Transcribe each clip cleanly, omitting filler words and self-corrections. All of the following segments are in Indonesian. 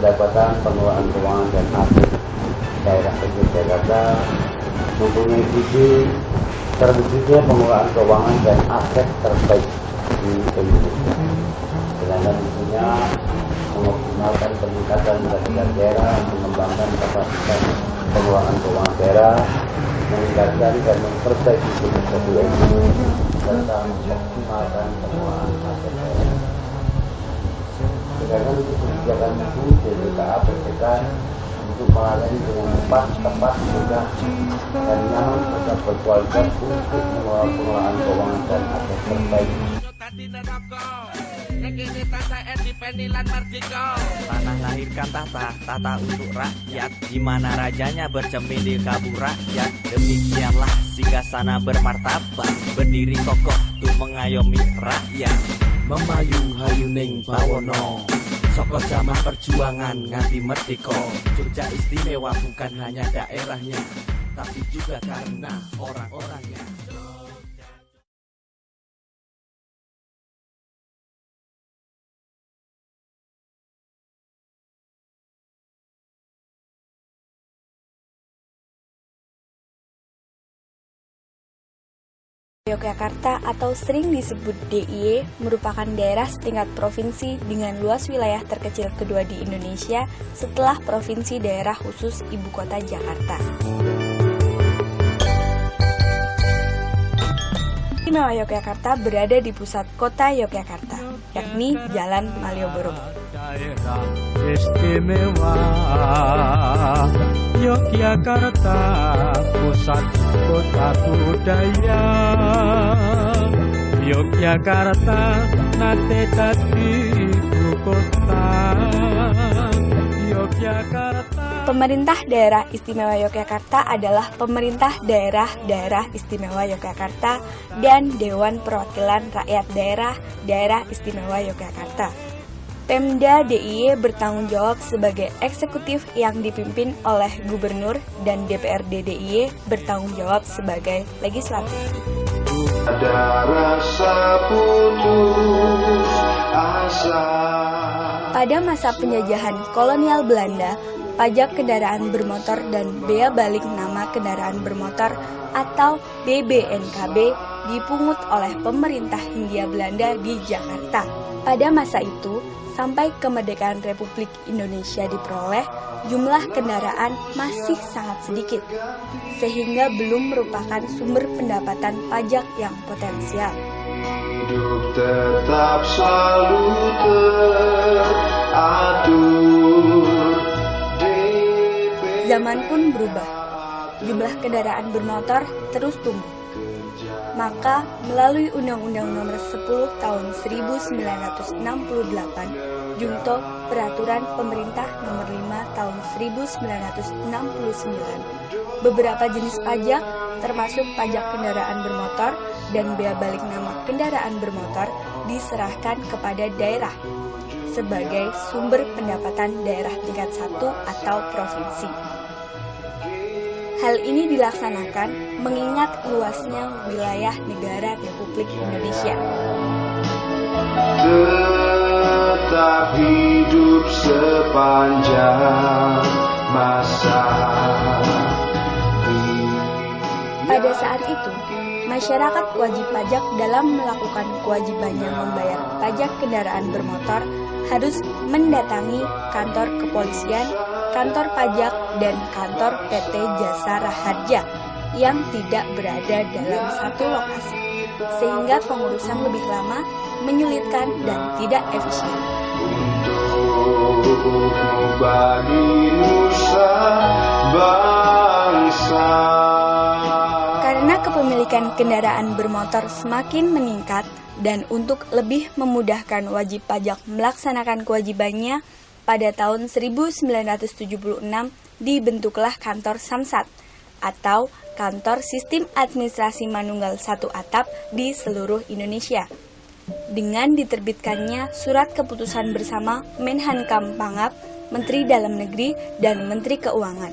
pendapatan pengelolaan keuangan dan aset daerah kecil Jakarta mempunyai visi terwujudnya pengelolaan keuangan dan aset terbaik di Indonesia. Sedangkan visinya mengoptimalkan peningkatan pendapatan daerah, mengembangkan kapasitas pengelolaan keuangan daerah, meningkatkan dan memperbaiki kinerja BUMN, serta mengoptimalkan pengelolaan aset daerah. Sedangkan untuk kebijakan itu BPKA bertekad untuk melayani dengan cepat, tepat, mudah, dan nyaman serta berkualitas untuk mengelola pengelolaan keuangan dan aset terbaik. Tanah lahirkan tata untuk rakyat, di mana rajanya bercermin di kabur rakyat. Demikianlah singgasana bermartabat, berdiri kokoh untuk mengayomi rakyat. Memayu hayuning bawono, soko zaman perjuangan nganti merdeka. Jogja istimewa bukan hanya daerahnya, tapi juga karena orang-orangnya. Yogyakarta atau sering disebut DIY merupakan daerah setingkat provinsi dengan luas wilayah terkecil kedua di Indonesia setelah Provinsi Daerah Khusus Ibu Kota Jakarta. Istimewa Yogyakarta berada di pusat kota Yogyakarta, yakni Jalan Malioboro. Istimewa Yogyakarta, pusat kota budaya. Yogyakarta nate dadi ibu kota. Yogyakarta. Pemerintah Daerah Istimewa Yogyakarta adalah Pemerintah Daerah Istimewa Yogyakarta dan Dewan Perwakilan Rakyat Daerah Istimewa Yogyakarta. Pemda DIY bertanggung jawab sebagai eksekutif yang dipimpin oleh Gubernur dan DPRD DIY bertanggung jawab sebagai legislatif. Ada rasa putus asa. Pada masa penjajahan kolonial Belanda, pajak kendaraan bermotor dan bea balik nama kendaraan bermotor atau BBNKB dipungut oleh pemerintah Hindia Belanda di Jakarta. Pada masa itu, sampai kemerdekaan Republik Indonesia diperoleh, jumlah kendaraan masih sangat sedikit, sehingga belum merupakan sumber pendapatan pajak yang potensial. Hidup tetap selalu teratur. Zaman pun berubah, jumlah kendaraan bermotor terus tumbuh. Maka melalui Undang-Undang Nomor 10 Tahun 1968, Junto Peraturan Pemerintah Nomor 5 Tahun 1969, beberapa jenis pajak termasuk pajak kendaraan bermotor dan bea balik nama kendaraan bermotor diserahkan kepada daerah sebagai sumber pendapatan daerah tingkat 1 atau provinsi. Hal ini dilaksanakan mengingat luasnya wilayah negara Republik Indonesia. Tetap hidup sepanjang masa. Pada saat itu, masyarakat wajib pajak dalam melakukan kewajibannya membayar pajak kendaraan bermotor harus mendatangi kantor kepolisian, kantor pajak, dan kantor PT Jasa Raharja yang tidak berada dalam satu lokasi, sehingga pengurusan lebih lama, menyulitkan, dan tidak efisien. Untuk bagi nusa bangsa. Karena kepemilikan kendaraan bermotor semakin meningkat dan untuk lebih memudahkan wajib pajak melaksanakan kewajibannya, pada tahun 1976 dibentuklah kantor Samsat atau Kantor Sistem Administrasi Manunggal Satu Atap di seluruh Indonesia. Dengan diterbitkannya surat keputusan bersama Menhankam Pangap, Menteri Dalam Negeri dan Menteri Keuangan.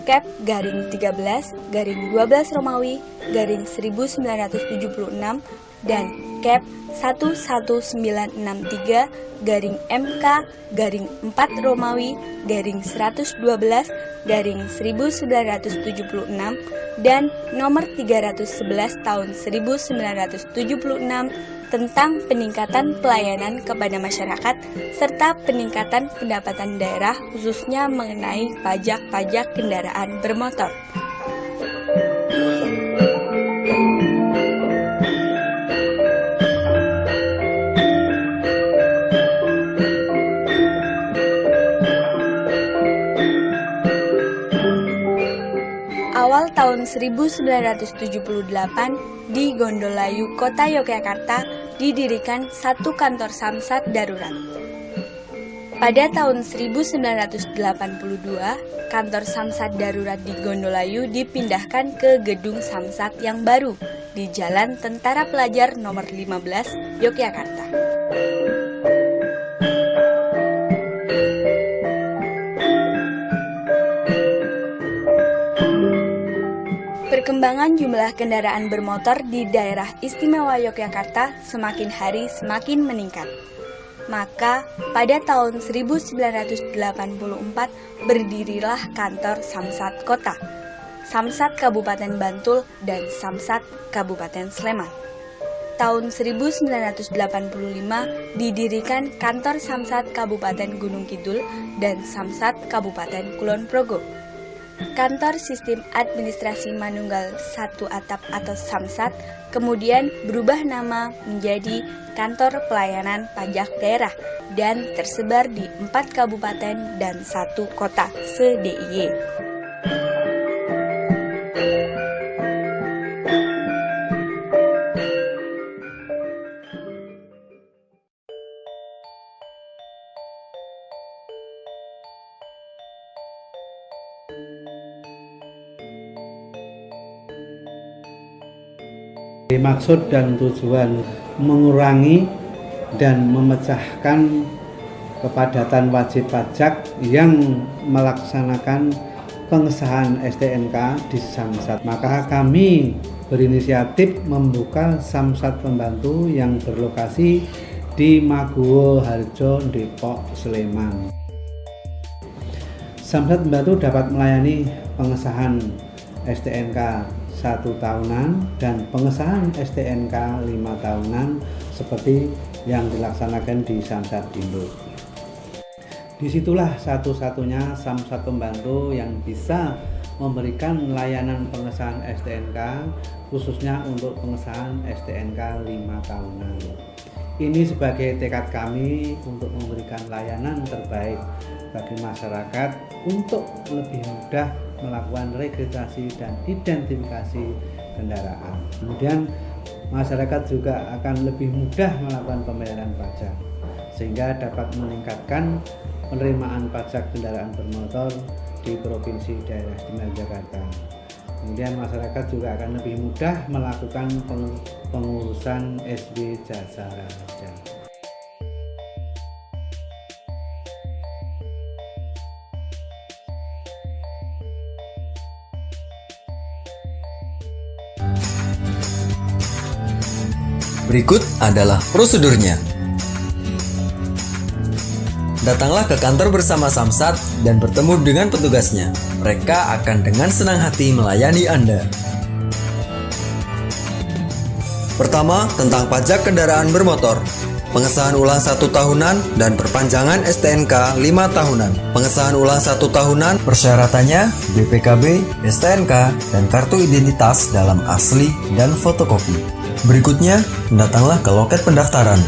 Kep/13/12 Romawi /1976 dan Cap 11963-MK-4 Romawi /112-1976 dan nomor 311 tahun 1976 tentang peningkatan pelayanan kepada masyarakat serta peningkatan pendapatan daerah khususnya mengenai pajak-pajak kendaraan bermotor. Awal tahun 1978 di Gondolayu, Kota Yogyakarta, didirikan satu kantor Samsat darurat. Pada tahun 1982, kantor Samsat darurat di Gondolayu dipindahkan ke gedung Samsat yang baru di Jalan Tentara Pelajar nomor 15, Yogyakarta. Perkembangan jumlah kendaraan bermotor di daerah istimewa Yogyakarta semakin hari semakin meningkat. Maka pada tahun 1984 berdirilah kantor Samsat Kota, Samsat Kabupaten Bantul, dan Samsat Kabupaten Sleman. Tahun 1985 didirikan kantor Samsat Kabupaten Gunung Kidul dan Samsat Kabupaten Kulon Progo. Kantor Sistem Administrasi Manunggal Satu Atap atau Samsat kemudian berubah nama menjadi Kantor Pelayanan Pajak Daerah dan tersebar di 4 kabupaten dan 1 kota se-DIY. Maksud dan tujuan mengurangi dan memecahkan kepadatan wajib pajak yang melaksanakan pengesahan STNK di Samsat. Maka kami berinisiatif membuka Samsat Pembantu yang berlokasi di Maguwo Harjo, Depok, Sleman. Samsat Pembantu dapat melayani pengesahan STNK 1 tahunan dan pengesahan STNK 5 tahunan seperti yang dilaksanakan di Samsat Induk. Disitulah satu-satunya Samsat Pembantu yang bisa memberikan layanan pengesahan STNK khususnya untuk pengesahan STNK 5 tahunan. Ini sebagai tekad kami untuk memberikan layanan terbaik bagi masyarakat untuk lebih mudah melakukan registrasi dan identifikasi kendaraan. Kemudian masyarakat juga akan lebih mudah melakukan pembayaran pajak sehingga dapat meningkatkan penerimaan pajak kendaraan bermotor di Provinsi Daerah Istimewa Jakarta. Kemudian masyarakat juga akan lebih mudah melakukan pengurusan SB Jasa Raja. Berikut adalah prosedurnya. Datanglah ke kantor bersama Samsat dan bertemu dengan petugasnya. Mereka akan dengan senang hati melayani Anda. Pertama, tentang pajak kendaraan bermotor. Pengesahan ulang 1 tahunan dan perpanjangan STNK 5 tahunan. Pengesahan ulang 1 tahunan, persyaratannya BPKB, STNK, dan kartu identitas dalam asli dan fotokopi. Berikutnya, datanglah ke loket pendaftaran.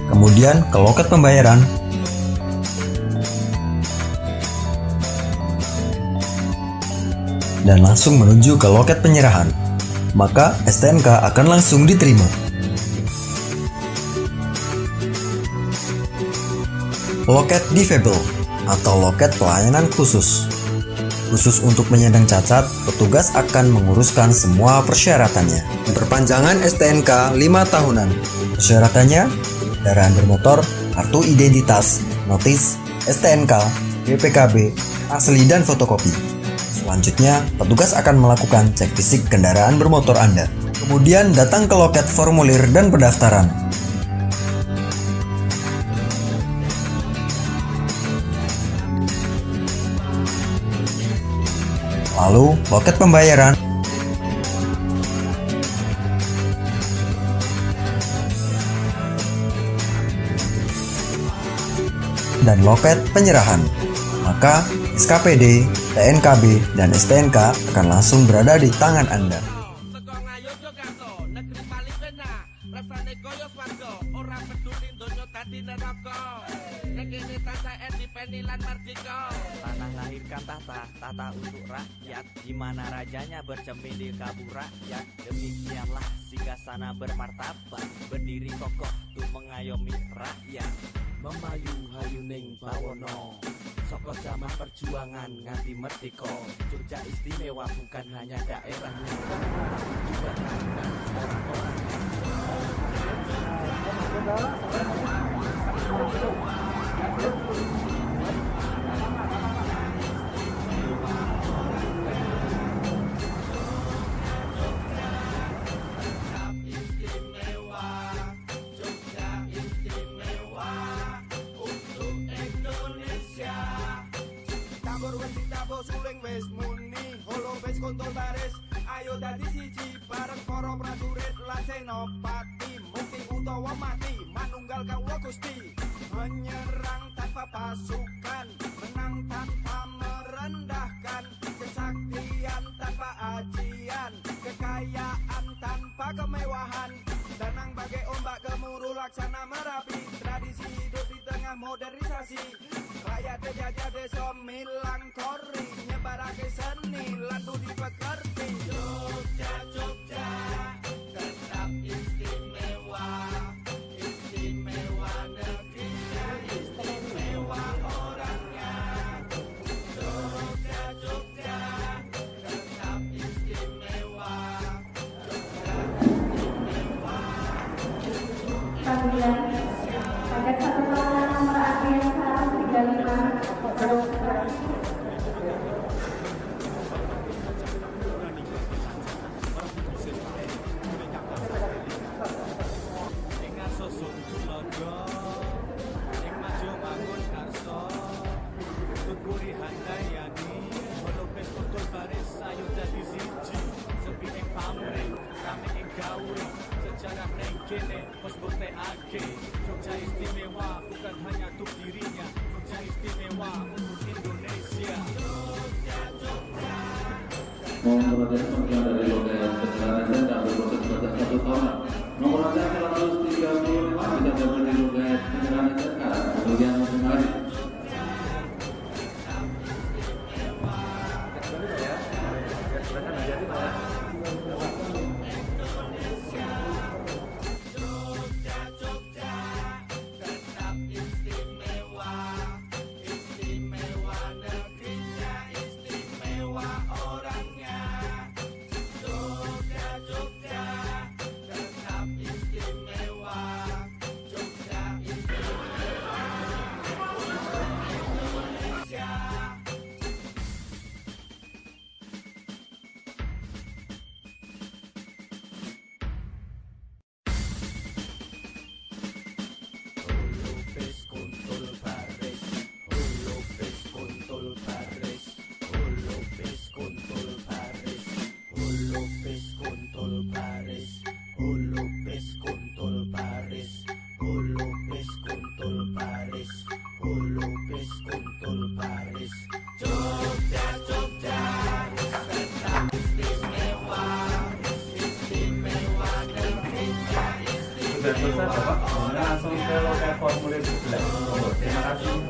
Kemudian ke loket pembayaran. Dan langsung menuju ke loket penyerahan. Maka STNK akan langsung diterima. Loket difabel atau loket pelayanan khusus. Khusus untuk penyandang cacat, petugas akan menguruskan semua persyaratannya. Perpanjangan STNK 5 tahunan. Persyaratannya, kendaraan bermotor, kartu identitas, notis, STNK, BPKB, asli dan fotokopi. Selanjutnya, petugas akan melakukan cek fisik kendaraan bermotor Anda. Kemudian datang ke loket formulir dan pendaftaran. Lalu, loket pembayaran. Dan loket penyerahan. Maka, SKPD, TNKB, dan STNK akan langsung berada di tangan Anda. Tanah lahirkan tata untuk rakyat, di mana rajanya bercermin di kabur rakyat. Demikianlah Sigasana bermartabat, berdiri kokoh untuk mengayomi rakyat. Memayu hayuning bawono, soko zaman perjuangan nganti merdeka. Jogja istimewa bukan hanya daerahnya, juga karena orang-orang. Suling wis muni, holo wis kontol baris. Ayo dadi siji bareng para prajurit lan senopati. Mukti utawa mati, manunggal kawula Gusti. Menyerang tanpa pasukan, menang tanpa merendahkan. Kesaktian tanpa ajian, kekayaan tanpa kemewahan. Danang bagai ombak gemuruh laksana Merapi. Tradisi hidup di tengah modernisasi. Rakyat dijajah desa milang kori, nyebarake seni lan budi pekerti. Jogja, Jogja, tetap istimewa. Istimewa negerinya, istimewa orangnya. Jogja, Jogja, tetap istimewa. Panggilan pada 1 Maret nomor APN 135 Jogja istimewa bukan hanya untuk dirinya, Jogja istimewa untuk Indonesia. Mohon perhatian pengertian dari loket kendaraan dan tak berproses batas 1 tahun. Nomor antrian 135 bisa diambil di loket kendaraan dan kemudian kembali. Sudah selesai Bapak, langsung ke loket formulir 11. Terima kasih.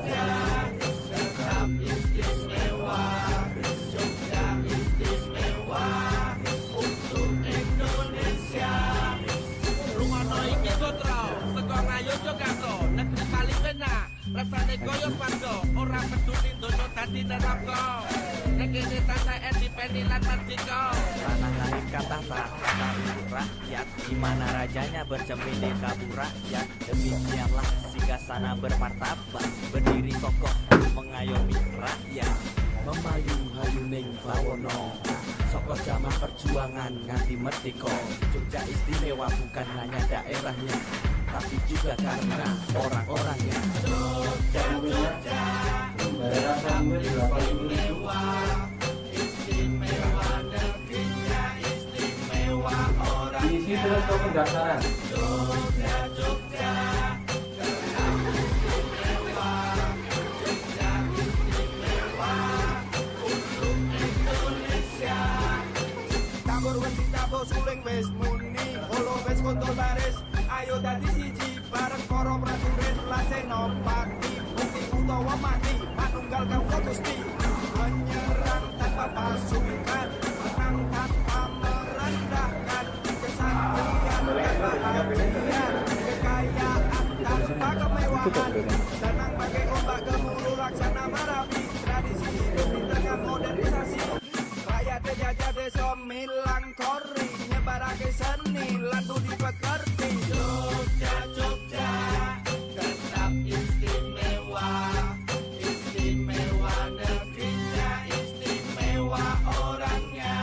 Rasane koyo swarga, ora peduli donya dadi neraka. Nek kene tansah independen lan merdeka. Tanah lahirkan tata untuk rakyat, di mana rajanya bercermin di kabur rakyat. Demikianlah Sigasana bermartabat, berdiri kokoh untuk mengayomi rakyat. memayu hayuning bawono soko zaman perjuangan nganti merdeka. Jogja istimewa bukan hanya daerahnya, tapi juga karena orang-orangnya. Jogja, Jogja, Daerah sampai 80.000. istimewa negerinya, istimewa orang. Isi terus ke pendaftaran. Jogja, Jogja, Tabur wis tabur suling wis muni, holo wis kontol baris. Ayo dadi siji bareng para prajurit laseno pati, bukti utawa mati, manunggal kawula Gusti. Menyerang tanpa pasukan, menang tanpa merendahkan, kesaktian kebahagiaan, kekayaan tanpa kemewahan. Tenang bagai ombak gemuruh laksana merapi, tradisi hidup di tengah modernisasi. Rakyat jajah desa milang kori, nyebarake seni lan budi pekerti. Jogja, Jogja, tetap istimewa, istimewa negerinya, istimewa orangnya.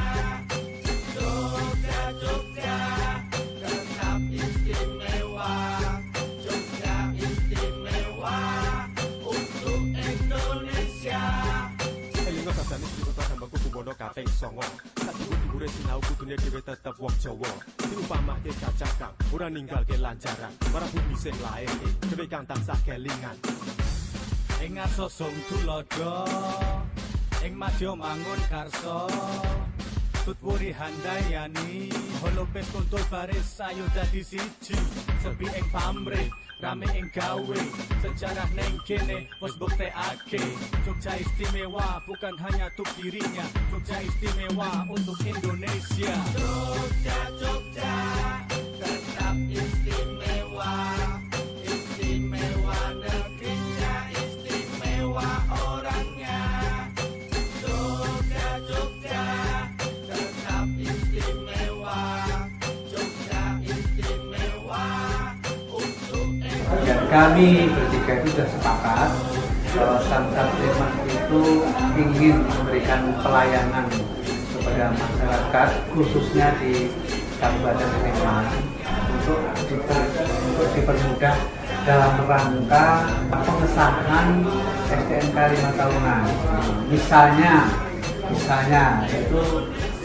Jogja, Jogja, tetap istimewa, Jogja istimewa untuk Indonesia. Elingo sasane kota sambaku kubono kaping 9. Sak dhuwur-dhuwure sinau kudune dhewe tetep wong Jawa. Diupamake kacakang, ora ninggalke lancaran. Para bumi sing lair dhewe kang tansah kelingan. Ing ngarsa sung tulodo, ing madya mangun karso, tutwuri handayani, holopes kontol baris ayo dadi siji. Sepi ing pamrih, rame ing gawe, sejarah neng kene wis buktekake. Jogja istimewa bukan hanya untuk dirinya, Jogja istimewa untuk Indonesia. Jogja, Jogja, tetap istimewa, istimewa negerinya, istimewa orangnya. Jogja, Jogja, tetap istimewa, Jogja istimewa untuk Indonesia. Dan kami bertiga itu sudah sepakat bahwa Samsat Sleman itu ingin memberikan pelayanan kepada masyarakat khususnya di Kabupaten Sleman untuk dipermudah dalam rangka pengesahan STNK 5 tahunan. Misalnya itu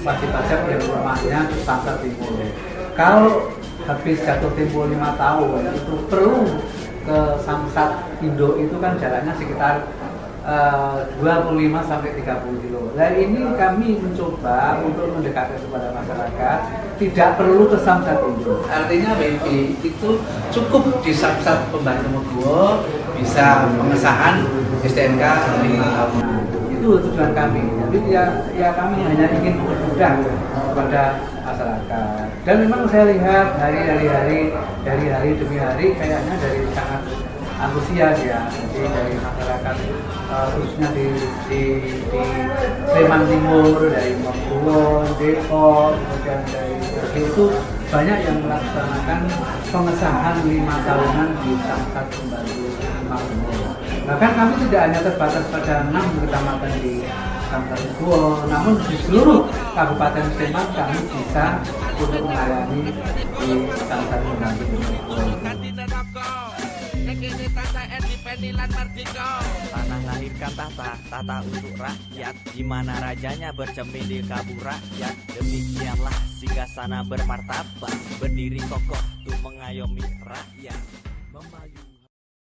wajib pajak yang rumahnya ke Samsat Timur. Kalau habis jatuh tempo 5 tahun itu perlu ke Samsat Indo, itu kan jaraknya sekitar 25 sampai 30 kilo. Nah ini kami mencoba untuk mendekatkan kepada masyarakat, tidak perlu ke Samsat Indo. Artinya WP itu cukup di Samsat Pembantu Meguwo bisa pengesahan STNK 5 tahun. Itu tujuan kami. Jadi ya kami hanya ingin mempermudah kepada masyarakat. Dan memang saya lihat hari demi hari kayaknya dari sangat antusias ya. Jadi dari masyarakat khususnya di Sleman Timur, dari Meguwo, Depok, kemudian dari Jogja itu banyak yang melaksanakan pengesahan 5 tahunan di Samsat Pembantu Meguwo. Bahkan kami tidak hanya terbatas pada 6 kecamatan di Samsat Meguwo, namun di seluruh Kabupaten Sleman kami bisa untuk melayani di Samsat Pembantu Meguwo. Tanah lahirkan tata untuk rakyat, di mana rajanya bercermin di kabur rakyat. Demikianlah singgasana bermartabat, berdiri kokoh untuk mengayomi rakyat, memayu